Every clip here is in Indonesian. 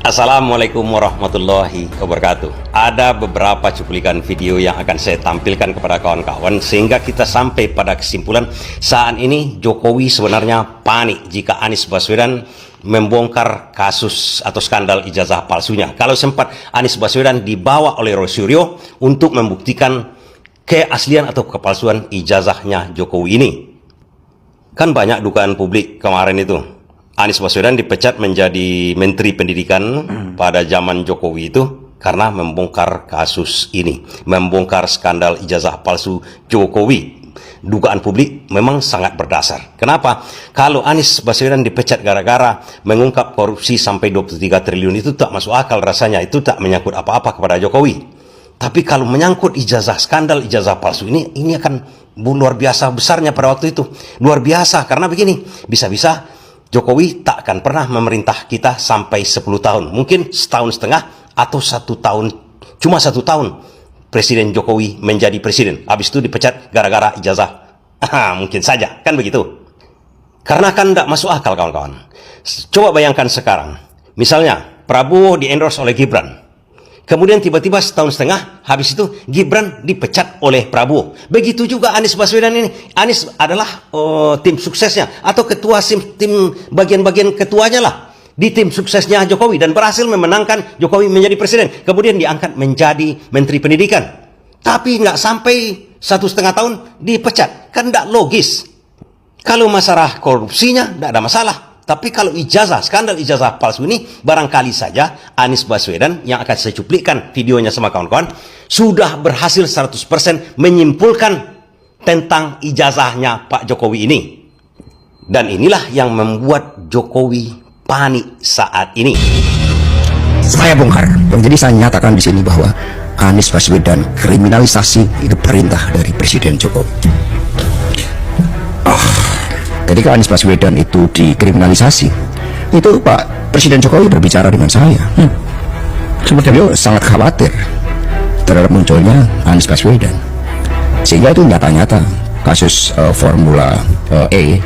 Assalamualaikum warahmatullahi wabarakatuh. Ada beberapa cuplikan video yang akan saya tampilkan kepada kawan-kawan sehingga kita sampai pada kesimpulan saat ini Jokowi sebenarnya panik jika Anies Baswedan membongkar kasus atau skandal ijazah palsunya. Kalau sempat Anies Baswedan dibawa oleh Roy Suryo untuk membuktikan keaslian atau kepalsuan ijazahnya Jokowi ini. Kan banyak dugaan publik kemarin itu. Anies Baswedan dipecat menjadi Menteri Pendidikan pada zaman Jokowi itu karena membongkar kasus ini, membongkar skandal ijazah palsu Jokowi. Dugaan publik memang sangat berdasar. Kenapa? Kalau Anies Baswedan dipecat gara-gara mengungkap korupsi sampai 23 triliun itu tak masuk akal rasanya, itu tak menyangkut apa-apa kepada Jokowi. Tapi kalau menyangkut ijazah, skandal ijazah palsu ini akan luar biasa besarnya pada waktu itu. Luar biasa karena begini, bisa-bisa Jokowi tak akan pernah memerintah kita sampai 10 tahun. Mungkin setahun setengah atau 1 tahun. Cuma 1 tahun Presiden Jokowi menjadi presiden. Habis itu dipecat gara-gara ijazah. Mungkin saja, kan begitu. Karena kan tidak masuk akal kawan-kawan. Coba bayangkan sekarang. Misalnya Prabowo di-endorse oleh Gibran. Kemudian tiba-tiba setahun setengah, habis itu Gibran dipecat oleh Prabowo. Begitu juga Anies Baswedan ini. Anies adalah tim suksesnya atau ketua tim bagian-bagian ketuanya lah di tim suksesnya Jokowi dan berhasil memenangkan Jokowi menjadi presiden. Kemudian diangkat menjadi Menteri Pendidikan. Tapi nggak sampai 1,5 tahun dipecat. Kan nggak logis. Kalau masalah korupsinya nggak ada masalah. Tapi kalau ijazah, skandal ijazah palsu ini, barangkali saja Anies Baswedan yang akan saya cuplikan videonya sama kawan-kawan, sudah berhasil 100% menyimpulkan tentang ijazahnya Pak Jokowi ini. Dan inilah yang membuat Jokowi panik saat ini. Saya bongkar. Jadi saya nyatakan di sini bahwa Anies Baswedan kriminalisasi itu perintah dari Presiden Jokowi. Ketika Anies Baswedan itu dikriminalisasi, itu Pak Presiden Jokowi berbicara dengan saya. Beliau sangat khawatir terhadap munculnya Anies Baswedan, sehingga itu nyata-nyata kasus Formula E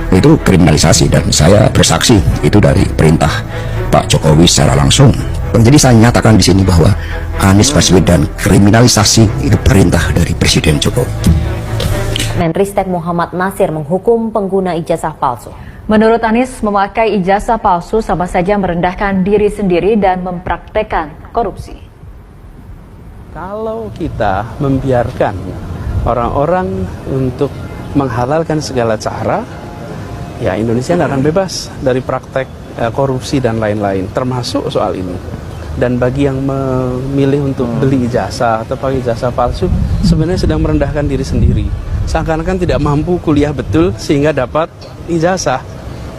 itu kriminalisasi dan saya bersaksi itu dari perintah Pak Jokowi secara langsung. Jadi saya nyatakan di sini bahwa Anies Baswedan kriminalisasi itu perintah dari Presiden Jokowi. Menristek Muhammad Nasir menghukum pengguna ijazah palsu. Menurut Anies, memakai ijazah palsu sama saja merendahkan diri sendiri dan mempraktekkan korupsi. Kalau kita membiarkan orang-orang untuk menghalalkan segala cara, ya Indonesia tidak akan bebas dari praktek korupsi dan lain-lain, termasuk soal ini. Dan bagi yang memilih untuk beli ijazah atau pakai ijazah palsu, sebenarnya sedang merendahkan diri sendiri. Seakan-akan tidak mampu kuliah betul sehingga dapat ijazah.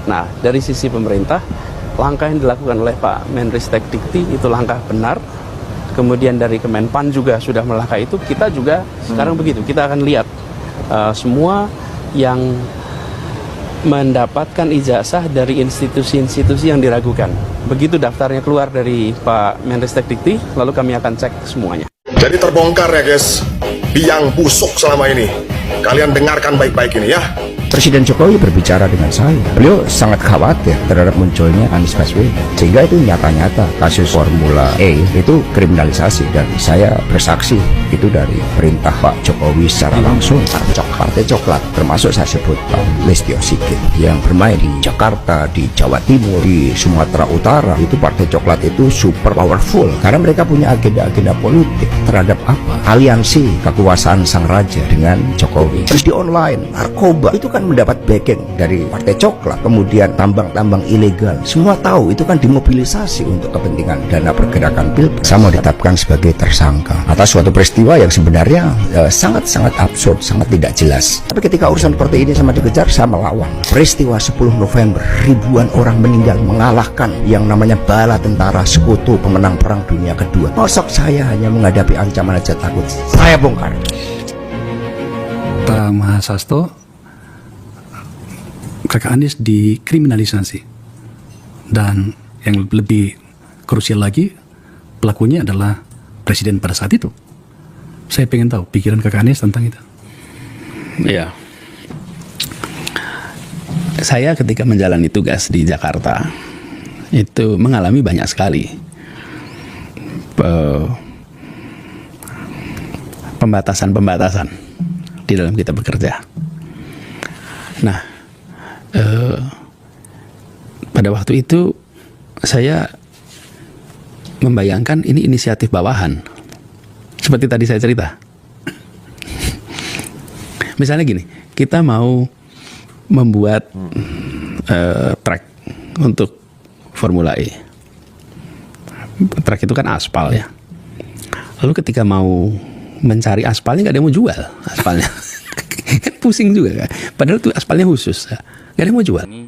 Nah, dari sisi pemerintah, langkah yang dilakukan oleh Pak Menristek Dikti itu langkah benar. Kemudian dari Kemenpan juga sudah melangkah itu. Kita juga sekarang begitu. Kita akan lihat semua yang mendapatkan ijazah dari institusi-institusi yang diragukan. Begitu daftarnya keluar dari Pak Menristek Dikti, lalu kami akan cek semuanya. Jadi terbongkar ya guys, biang busuk selama ini. Kalian dengarkan baik-baik ini ya. Presiden Jokowi berbicara dengan saya. Beliau sangat khawatir terhadap munculnya Anies Baswedan, sehingga itu nyata-nyata kasus Formula E itu kriminalisasi dan saya bersaksi itu dari perintah Pak Jokowi secara langsung. Partai Coklat, termasuk saya sebut Pak Listio Sigit yang bermain di Jakarta, di Jawa Timur, di Sumatera Utara. Itu Partai Coklat itu super powerful karena mereka punya agenda-agenda politik terhadap apa? Aliansi kekuasaan sang raja dengan Jokowi. Terus di online, narkoba itu kan mendapat backing dari Partai Coklat, kemudian tambang-tambang ilegal, semua tahu itu kan dimobilisasi untuk kepentingan dana pergerakan Pilpres. Saya mau ditetapkan sebagai tersangka atas suatu peristiwa yang sebenarnya sangat-sangat absurd, sangat tidak jelas. Tapi ketika urusan seperti ini sama dikejar, saya melawan. Peristiwa 10 November, ribuan orang meninggal mengalahkan yang namanya bala tentara sekutu pemenang Perang Dunia Kedua. Mosok saya hanya menghadapi ancaman aja takut. Saya bongkar. Pak Mahasasto, kakak Anies dikriminalisasi, dan yang lebih krusial lagi, pelakunya adalah presiden pada saat itu. Saya pengen tahu pikiran kakak Anies tentang itu. Ya, saya ketika menjalani tugas di Jakarta itu mengalami banyak sekali pembatasan-pembatasan di dalam kita bekerja. Nah, pada waktu itu saya membayangkan ini inisiatif bawahan. Seperti tadi saya cerita. Misalnya gini, kita mau membuat track untuk Formula E. Track itu kan aspal ya. Lalu ketika mau mencari aspalnya, nggak ada yang mau jual aspalnya. Kan pusing juga kan. Padahal itu aspalnya khusus, nggak ada yang mau jual. Ini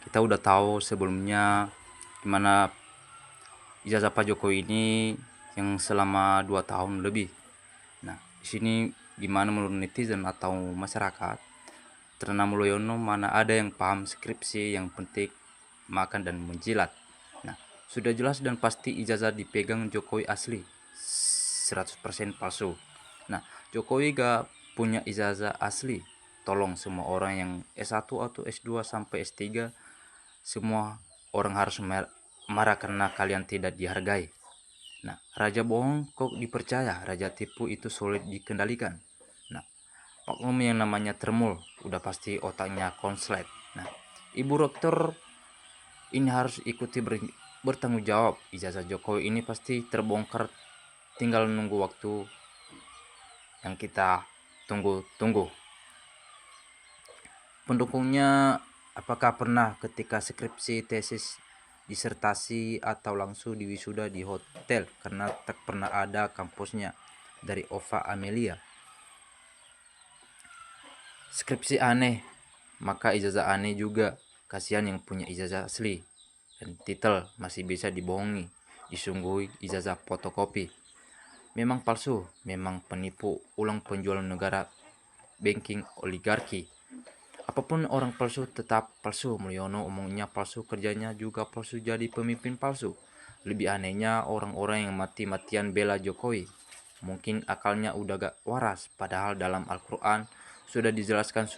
kita udah tahu sebelumnya gimana ijazah Pak Jokowi ini yang selama 2 tahun lebih. Nah, di sini gimana menurut netizen atau masyarakat? Terna Mulyono mana ada yang paham skripsi yang penting makan dan menjilat. Nah, sudah jelas dan pasti ijazah dipegang Jokowi asli 100% palsu. Nah, Jokowi gak punya ijazah asli. Tolong semua orang yang S1 atau S2 sampai S3, semua orang harus marah karena kalian tidak dihargai. Nah, raja bohong kok dipercaya, raja tipu itu sulit dikendalikan. Nah, oknum yang namanya Termul udah pasti otaknya konslet. Nah, Ibu Rektor ini harus ikuti bertanggung jawab. Ijazah Jokowi ini pasti terbongkar, tinggal nunggu waktu yang kita tunggu-tunggu. Pendukungnya apakah pernah ketika skripsi, tesis, disertasi atau langsung di wisuda di hotel karena tak pernah ada kampusnya? Dari Ova Amelia. Skripsi aneh, maka ijazah aneh juga. Kasihan yang punya ijazah asli dan titel masih bisa dibohongi, disunggui ijazah fotokopi. Memang palsu, memang penipu, ulang penjualan negara, banking oligarki. Apapun orang palsu tetap palsu. Mulyono omongnya palsu, kerjanya juga palsu, jadi pemimpin palsu. Lebih anehnya orang-orang yang mati-matian bela Jokowi. Mungkin akalnya udah gak waras, padahal dalam Al-Quran sudah dijelaskan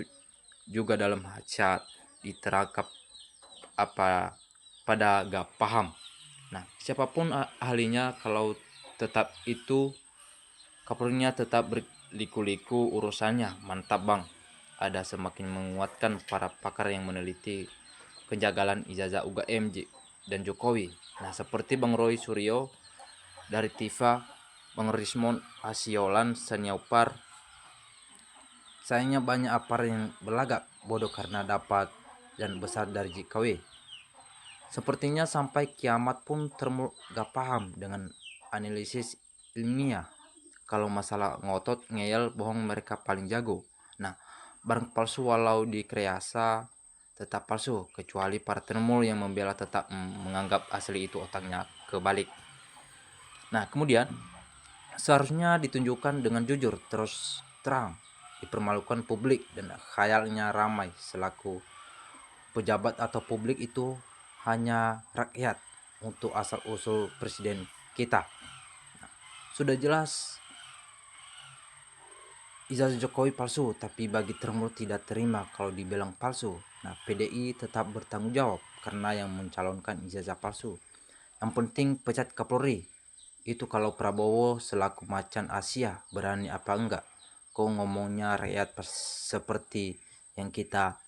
juga dalam hajat diterangkap apa pada gak paham. Nah, siapapun ahlinya kalau tetap itu Kapolrinya tetap berliku-liku urusannya. Mantap bang. Ada semakin menguatkan para pakar yang meneliti kejagalan ijazah UGM dan Jokowi. Nah, seperti Bang Roy Suryo dari TIFA, Bang Rismon Asiolan Senyaupar. Sayangnya banyak apar yang berlagak bodoh karena dapat dan besar dari JKW. Sepertinya sampai kiamat pun Termul gak paham dengan analisis ilmiah. Kalau masalah ngotot, ngeyel, bohong mereka paling jago. Nah, barang palsu walau dikreasa tetap palsu, kecuali para Termul yang membela tetap menganggap asli itu otaknya kebalik. Nah, kemudian seharusnya ditunjukkan dengan jujur, terus terang, dipermalukan publik dan khayalnya ramai selaku pejabat atau publik itu hanya rakyat untuk asal-usul presiden kita. Nah, sudah jelas ijazah Jokowi palsu, tapi bagi Termul tidak terima kalau dibilang palsu. Nah, PDI tetap bertanggung jawab karena yang mencalonkan ijazah palsu. Yang penting pecat Kapolri. Itu kalau Prabowo selaku macan Asia berani apa enggak? Kok ngomongnya rakyat seperti yang kita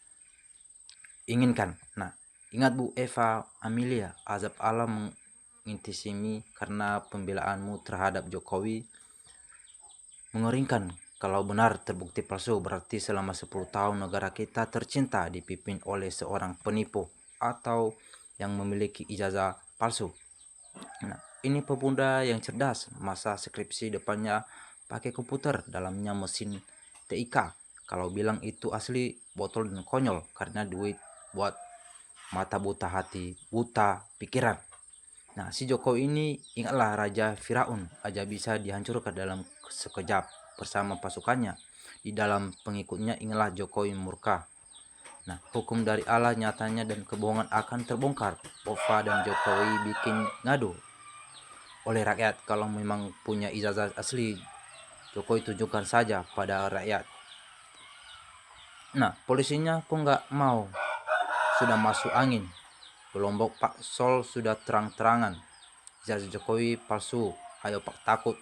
inginkan. Nah, ingat Bu Eva Amelia, azab Allah mengintisimi karena pembelaanmu terhadap Jokowi mengerikan. Kalau benar terbukti palsu, berarti selama 10 tahun negara kita tercinta dipimpin oleh seorang penipu atau yang memiliki ijazah palsu. Nah, ini pemuda yang cerdas, masa skripsi depannya pakai komputer, dalamnya mesin TIK. Kalau bilang itu asli, botol dan konyol, karena duit buat mata buta hati, buta pikiran. Nah, si Jokowi ini ingatlah Raja Firaun aja bisa dihancurkan dalam sekejap bersama pasukannya. Di dalam pengikutnya ingatlah Jokowi murka. Nah, hukum dari Allah nyatanya dan kebohongan akan terbongkar. Ova dan Jokowi bikin ngadu oleh rakyat. Kalau memang punya ijazah asli, Jokowi tunjukkan saja pada rakyat. Nah, polisinya kok nggak mau, sudah masuk angin. Kelompok Pak Sol sudah terang-terangan. Ijazah Jokowi palsu, ayo Pak takut.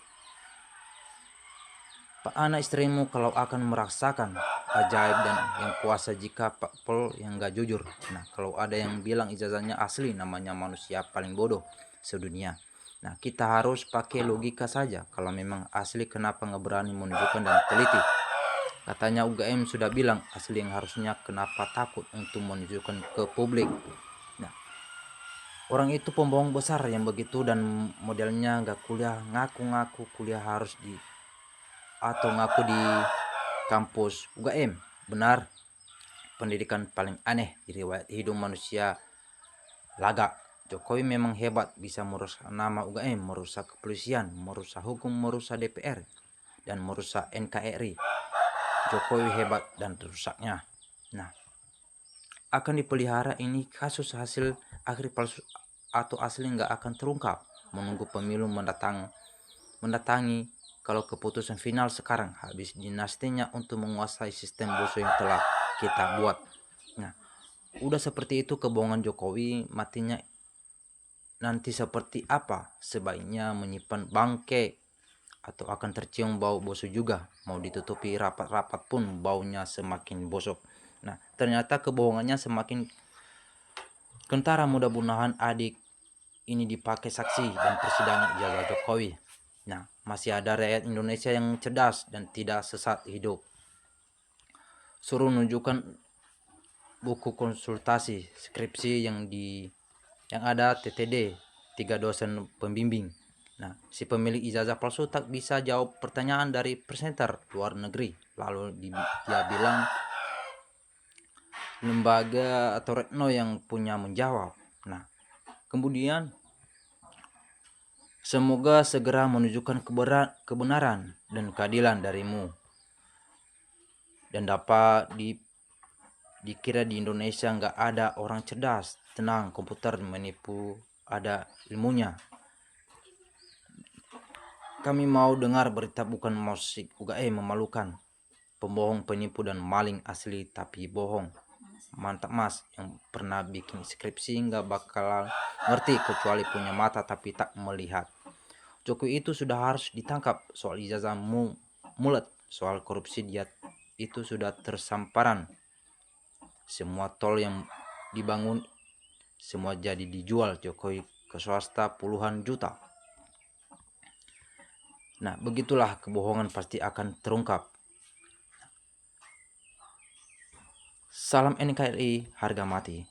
Pak anak istrimu kalau akan merasakan ajaib dan yang kuasa jika Pak Pol yang gak jujur. Nah, kalau ada yang bilang ijazahnya asli, namanya manusia paling bodoh sedunia. Nah, kita harus pakai logika saja. Kalau memang asli, kenapa nggak berani menunjukkan dan teliti? Katanya UGM sudah bilang asli, yang harusnya kenapa takut untuk menunjukkan ke publik? Nah, orang itu pembohong besar yang begitu, dan modelnya nggak kuliah, ngaku-ngaku kuliah harus di atau ngaku di kampus UGM. Benar, pendidikan paling aneh di riwayat hidup manusia laga. Jokowi memang hebat, bisa merusak nama UGM, merusak kepolisian, merusak hukum, merusak DPR, dan merusak NKRI. Jokowi hebat dan rusaknya. Nah, akan dipelihara ini kasus hasil akhir palsu atau asli nggak akan terungkap. Menunggu pemilu mendatangi. Kalau keputusan final sekarang, habis dinastinya untuk menguasai sistem boso yang telah kita buat. Nah, udah seperti itu kebohongan Jokowi, matinya nanti seperti apa? Sebaiknya menyimpan bangke, atau akan tercium bau bosok juga. Mau ditutupi rapat-rapat pun baunya semakin bosok. Nah, ternyata kebohongannya semakin kentara. Mudah-mudahan adik ini dipakai saksi dan persidangan ijazah Jokowi. Nah, masih ada rakyat Indonesia yang cerdas dan tidak sesat hidup. Suruh nunjukkan buku konsultasi skripsi yang ada TTD 3 dosen pembimbing. Nah, si pemilik ijazah palsu tak bisa jawab pertanyaan dari presenter luar negeri. Lalu dia bilang lembaga atau Retno yang punya menjawab. Nah, kemudian semoga segera menunjukkan kebenaran dan keadilan darimu, dan dapat dikira di Indonesia nggak ada orang cerdas. Tenang, komputer menipu, ada ilmunya. Kami mau dengar berita, bukan musik UGM memalukan. Pembohong, penipu, dan maling asli tapi bohong. Mantap mas, yang pernah bikin skripsi nggak bakal ngerti kecuali punya mata tapi tak melihat. Jokowi itu sudah harus ditangkap. Soal ijazah mulet, soal korupsi dia itu sudah tersamparan. Semua tol yang dibangun semua jadi dijual Jokowi ke swasta puluhan juta. Nah, begitulah kebohongan pasti akan terungkap. Salam NKRI, harga mati.